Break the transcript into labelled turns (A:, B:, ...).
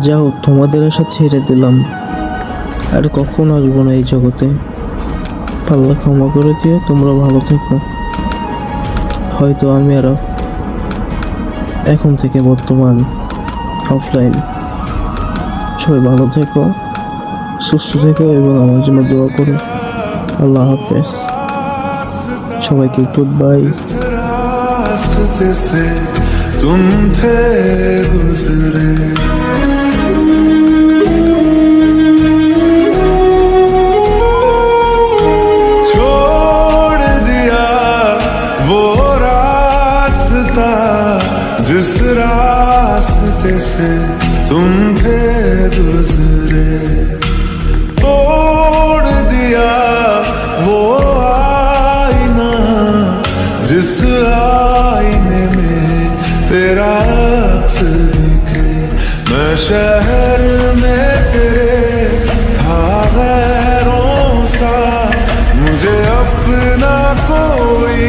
A: যাও, তোমাদের আশা ছেড়ে দিলাম, আর কখনো আসবো না এই জগতে। পাল্লা ক্ষমা করে দিও, তোমরা ভালো থেকো। হয়তো আমি আর এখন থেকে বর্তমান অফলাইন। সবাই ভালো থেকো, সুস্থ থেকো এবং আমার জন্য দোয়া করো। আল্লাহ হাফেজ, সবাইকে গুড বাই।
B: रास्ते से तुम थे गुजरे, छोड़ दिया वो रास्ता जिस रास्ते से तुम थे गुजरे, तोड़ दिया वो आईना जिस आईने में तेरा अक्स दिखे। मैं शहर में तेरे था गैरों सा, मुझे अपना कोई